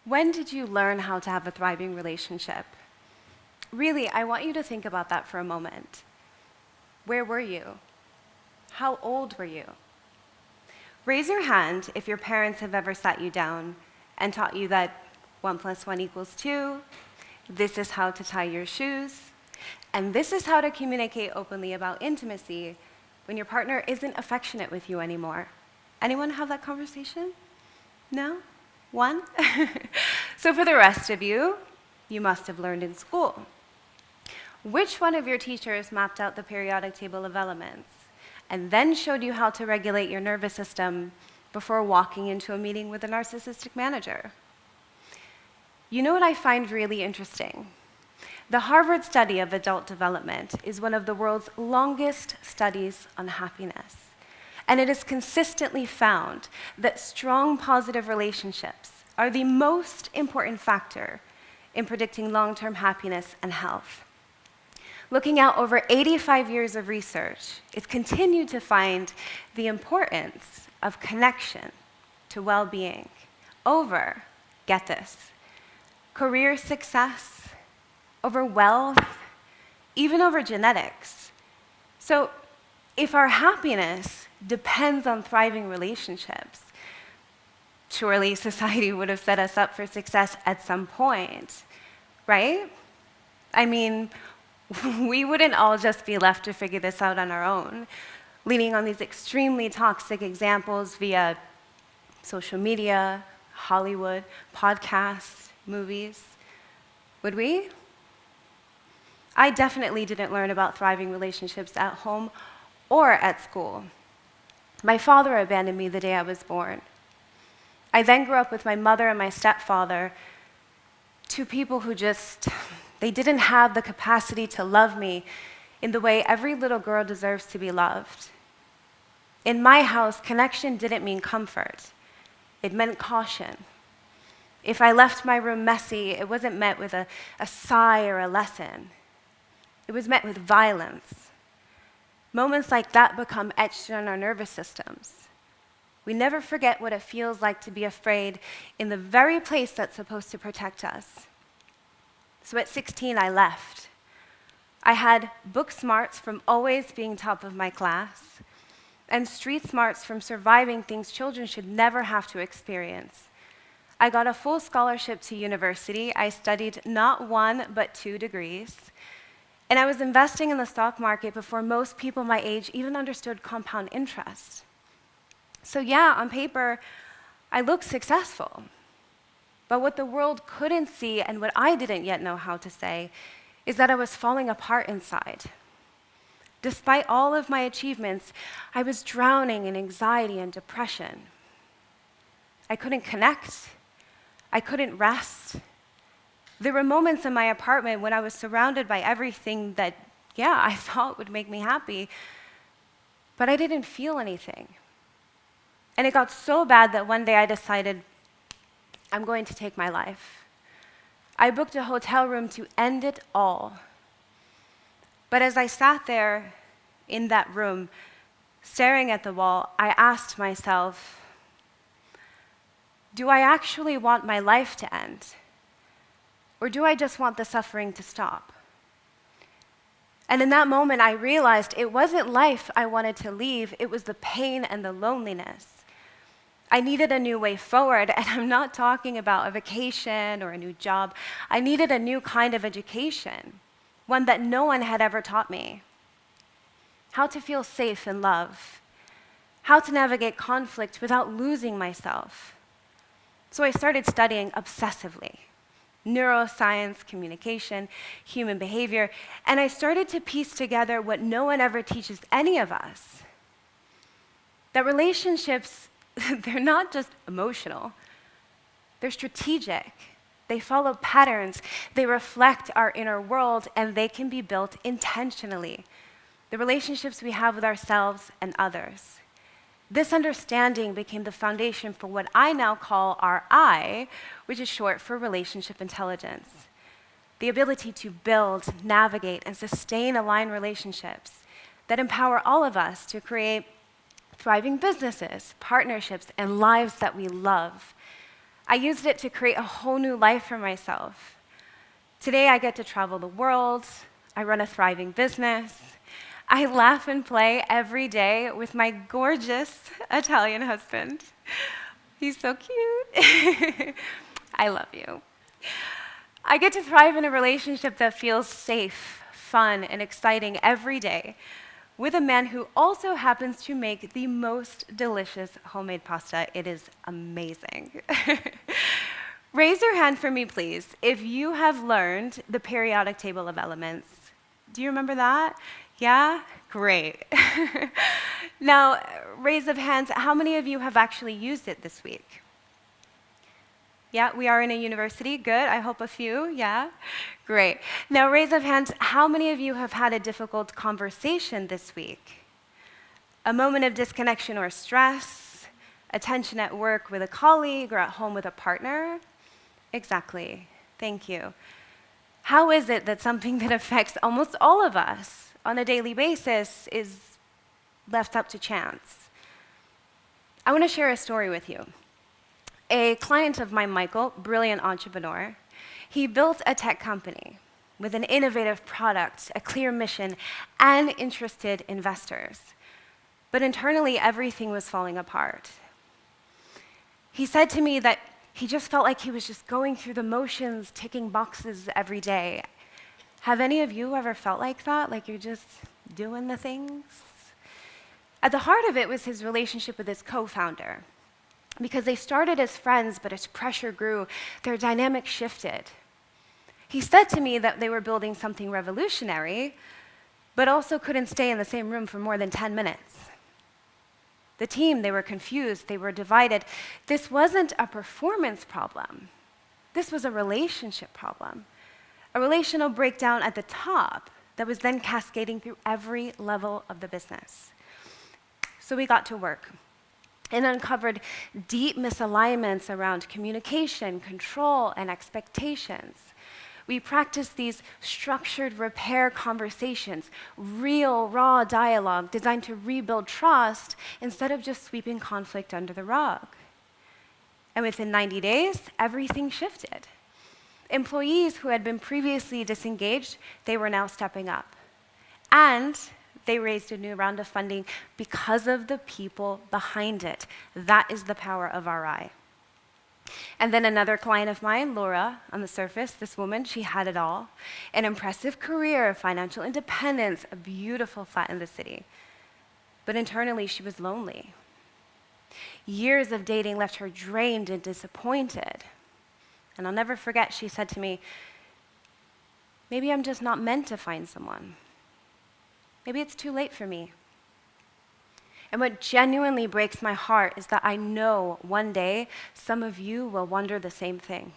When did you learn how to have a thriving relationship? Really, I want you to think about that for a moment. Where were you? How old were you? Raise your hand if your parents have ever sat you down and taught you that 1 + 1 = 2, this is how to tie your shoes, and this is how to communicate openly about intimacy when your partner isn't affectionate with you anymore. Anyone have that conversation? No? One? So for the rest of you, you must have learned in school. Which one of your teachers mapped out the periodic table of elements and then showed you how to regulate your nervous system before walking into a meeting with a narcissistic manager? You know what I find really interesting? The Harvard study of adult development is one of the world's longest studies on happiness. And it is consistently found that strong positive relationships are the most important factor in predicting long-term happiness and health. Looking at over 85 years of research, it's continued to find the importance of connection to well-being over, get this, career success, over wealth, even over genetics. So if our happiness depends on thriving relationships, surely society would have set us up for success at some point, right? I mean, we wouldn't all just be left to figure this out on our own, leaning on these extremely toxic examples via social media, Hollywood, podcasts, movies. Would we? I definitely didn't learn about thriving relationships at home or at school. My father abandoned me the day I was born. I then grew up with my mother and my stepfather, two people who they didn't have the capacity to love me in the way every little girl deserves to be loved. In my house, connection didn't mean comfort. It meant caution. If I left my room messy, it wasn't met with a sigh or a lesson. It was met with violence. Moments like that become etched in our nervous systems. We never forget what it feels like to be afraid in the very place that's supposed to protect us. So at 16, I left. I had book smarts from always being top of my class, and street smarts from surviving things children should never have to experience. I got a full scholarship to university. I studied not 1, but 2 degrees. And I was investing in the stock market before most people my age even understood compound interest. So yeah, on paper, I looked successful. But what the world couldn't see and what I didn't yet know how to say is that I was falling apart inside. Despite all of my achievements, I was drowning in anxiety and depression. I couldn't connect. I couldn't rest. There were moments in my apartment when I was surrounded by everything that, I thought would make me happy, but I didn't feel anything. And it got so bad that one day I decided, I'm going to take my life. I booked a hotel room to end it all. But as I sat there in that room, staring at the wall, I asked myself, do I actually want my life to end? Or do I just want the suffering to stop? And in that moment, I realized it wasn't life I wanted to leave, it was the pain and the loneliness. I needed a new way forward, and I'm not talking about a vacation or a new job. I needed a new kind of education, one that no one had ever taught me. How to feel safe in love, how to navigate conflict without losing myself. So I started studying obsessively. Neuroscience, communication, human behavior, and I started to piece together what no one ever teaches any of us. That relationships, they're not just emotional, they're strategic. They follow patterns, they reflect our inner world, and they can be built intentionally. The relationships we have with ourselves and others. This understanding became the foundation for what I now call our I, which is short for relationship intelligence. The ability to build, navigate, and sustain aligned relationships that empower all of us to create thriving businesses, partnerships, and lives that we love. I used it to create a whole new life for myself. Today, I get to travel the world. I run a thriving business. I laugh and play every day with my gorgeous Italian husband. He's so cute. I love you. I get to thrive in a relationship that feels safe, fun, and exciting every day with a man who also happens to make the most delicious homemade pasta. It is amazing. Raise your hand for me, please, if you have learned the periodic table of elements. Do you remember that? Yeah? Great. Now, raise of hands, how many of you have actually used it this week? Yeah, we are in a university. Good. I hope a few. Yeah? Great. Now, raise of hands, how many of you have had a difficult conversation this week? A moment of disconnection or stress? A tension at work with a colleague or at home with a partner? Exactly. Thank you. How is it that something that affects almost all of us on a daily basis is left up to chance? I want to share a story with you. A client of mine, Michael, brilliant entrepreneur, he built a tech company with an innovative product, a clear mission, and interested investors. But internally, everything was falling apart. He said to me that he just felt like he was just going through the motions, ticking boxes every day. Have any of you ever felt like that? Like you're just doing the things? At the heart of it was his relationship with his co-founder. Because they started as friends, but as pressure grew, their dynamic shifted. He said to me that they were building something revolutionary, but also couldn't stay in the same room for more than 10 minutes. The team, they were confused, they were divided. This wasn't a performance problem. This was a relationship problem. A relational breakdown at the top that was then cascading through every level of the business. So we got to work and uncovered deep misalignments around communication, control, and expectations. We practiced these structured repair conversations, real, raw dialogue designed to rebuild trust instead of just sweeping conflict under the rug. And within 90 days, everything shifted. Employees who had been previously disengaged, they were now stepping up. And they raised a new round of funding because of the people behind it. That is the power of RI. And then another client of mine, Laura, on the surface, this woman, she had it all. An impressive career, financial independence, a beautiful flat in the city. But internally, she was lonely. Years of dating left her drained and disappointed. And I'll never forget, she said to me, maybe I'm just not meant to find someone. Maybe it's too late for me. And what genuinely breaks my heart is that I know one day some of you will wonder the same thing.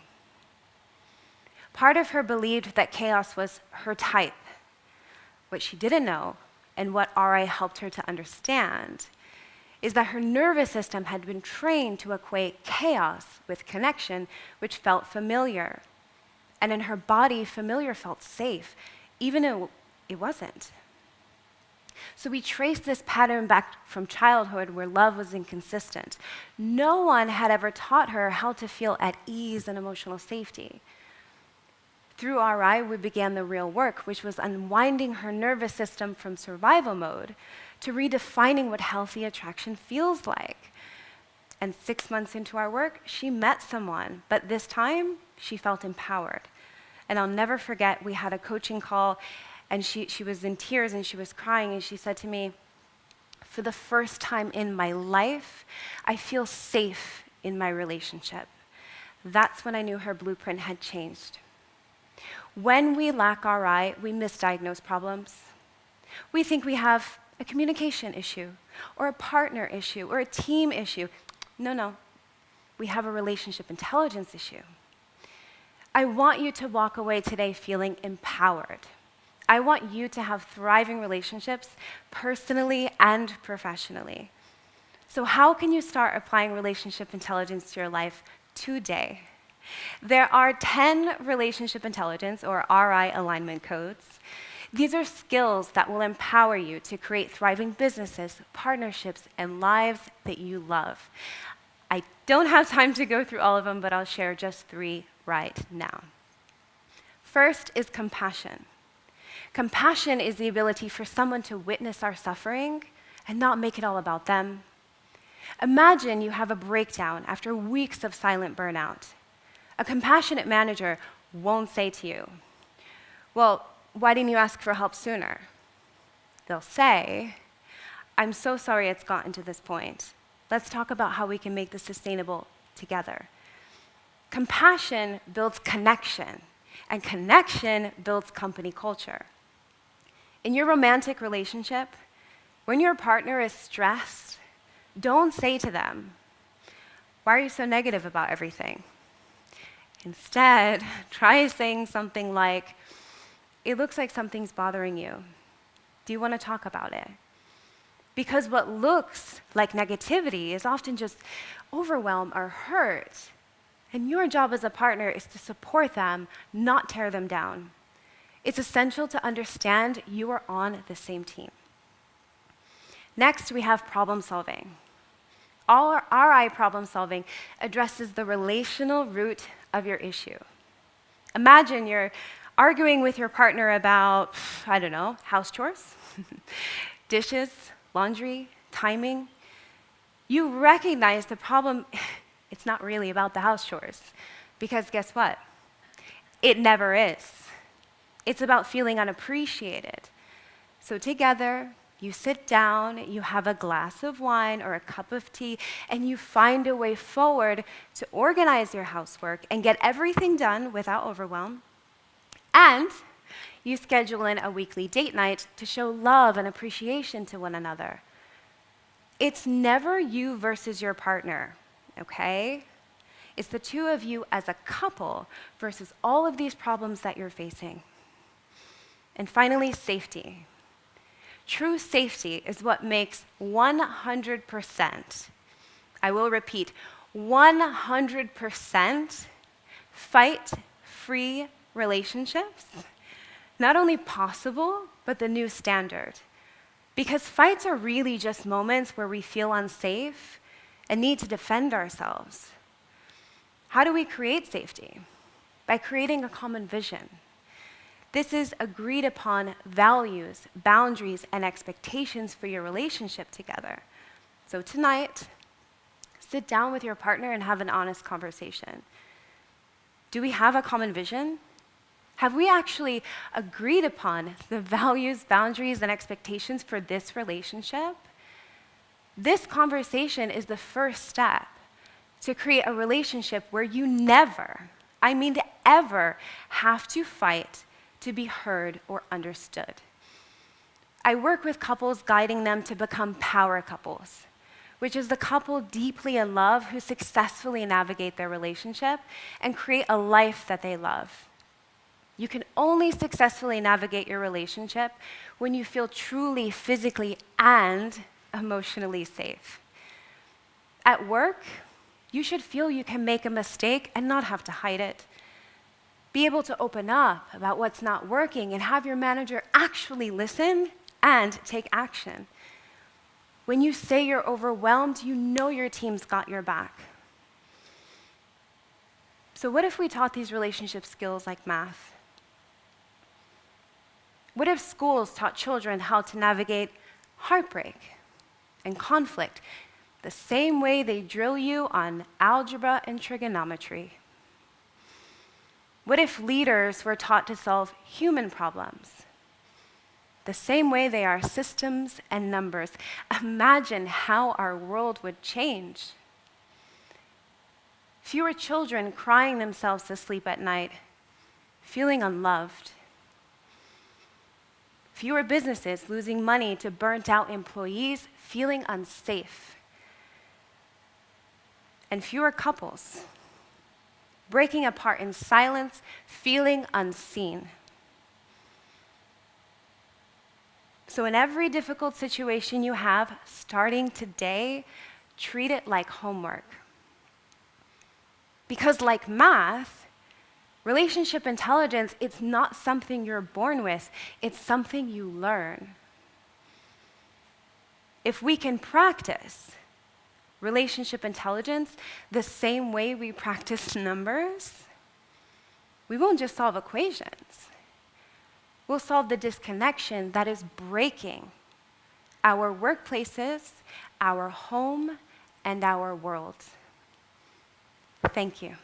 Part of her believed that chaos was her type. What she didn't know, and what RI helped her to understand, is that her nervous system had been trained to equate chaos with connection, which felt familiar. And in her body, familiar felt safe, even though it wasn't. So we trace this pattern back from childhood where love was inconsistent. No one had ever taught her how to feel at ease and emotional safety. Through RI, we began the real work, which was unwinding her nervous system from survival mode to redefining what healthy attraction feels like. And 6 months into our work, she met someone, but this time, she felt empowered. And I'll never forget, we had a coaching call, and she was in tears and she was crying, and she said to me, for the first time in my life, I feel safe in my relationship. That's when I knew her blueprint had changed. When we lack RI, we misdiagnose problems. We think we have a communication issue, or a partner issue, or a team issue. No, we have a relationship intelligence issue. I want you to walk away today feeling empowered. I want you to have thriving relationships personally and professionally. So how can you start applying relationship intelligence to your life today? There are 10 relationship intelligence or RI alignment codes. These are skills that will empower you to create thriving businesses, partnerships, and lives that you love. I don't have time to go through all of them, but I'll share just 3 right now. First is compassion. Compassion is the ability for someone to witness our suffering and not make it all about them. Imagine you have a breakdown after weeks of silent burnout. A compassionate manager won't say to you, "Well, why didn't you ask for help sooner?" They'll say, "I'm so sorry it's gotten to this point. Let's talk about how we can make this sustainable together." Compassion builds connection, and connection builds company culture. In your romantic relationship, when your partner is stressed, don't say to them, "Why are you so negative about everything?" Instead, try saying something like, "It looks like something's bothering you. Do you want to talk about it?" Because what looks like negativity is often just overwhelm or hurt. And your job as a partner is to support them, not tear them down. It's essential to understand you are on the same team. Next, we have problem solving. RI problem solving addresses the relational root of your issue. Imagine you're arguing with your partner about, I don't know, house chores, dishes, laundry, timing. You recognize the problem, it's not really about the house chores, because guess what? It never is. It's about feeling unappreciated. So together, you sit down, you have a glass of wine or a cup of tea, and you find a way forward to organize your housework and get everything done without overwhelm. And you schedule in a weekly date night to show love and appreciation to one another. It's never you versus your partner, okay? It's the two of you as a couple versus all of these problems that you're facing. And finally, safety. True safety is what makes 100%, I will repeat, 100% fight-free relationships not only possible, but the new standard. Because fights are really just moments where we feel unsafe and need to defend ourselves. How do we create safety? By creating a common vision. This is agreed upon values, boundaries, and expectations for your relationship together. So tonight, sit down with your partner and have an honest conversation. Do we have a common vision? Have we actually agreed upon the values, boundaries, and expectations for this relationship? This conversation is the first step to create a relationship where you never, I mean ever, have to fight to be heard or understood. I work with couples guiding them to become power couples, which is the couple deeply in love who successfully navigate their relationship and create a life that they love. You can only successfully navigate your relationship when you feel truly physically and emotionally safe. At work, you should feel you can make a mistake and not have to hide it. Be able to open up about what's not working and have your manager actually listen and take action. When you say you're overwhelmed, you know your team's got your back. So what if we taught these relationship skills like math? What if schools taught children how to navigate heartbreak and conflict the same way they drill you on algebra and trigonometry? What if leaders were taught to solve human problems the same way they are systems and numbers? Imagine how our world would change. Fewer children crying themselves to sleep at night, feeling unloved. Fewer businesses losing money to burnt-out employees, feeling unsafe. And fewer couples breaking apart in silence, feeling unseen. So in every difficult situation you have, starting today, treat it like homework. Because like math, relationship intelligence, it's not something you're born with, it's something you learn. If we can practice, relationship intelligence the same way we practice numbers, we won't just solve equations. We'll solve the disconnection that is breaking our workplaces, our home, and our world. Thank you.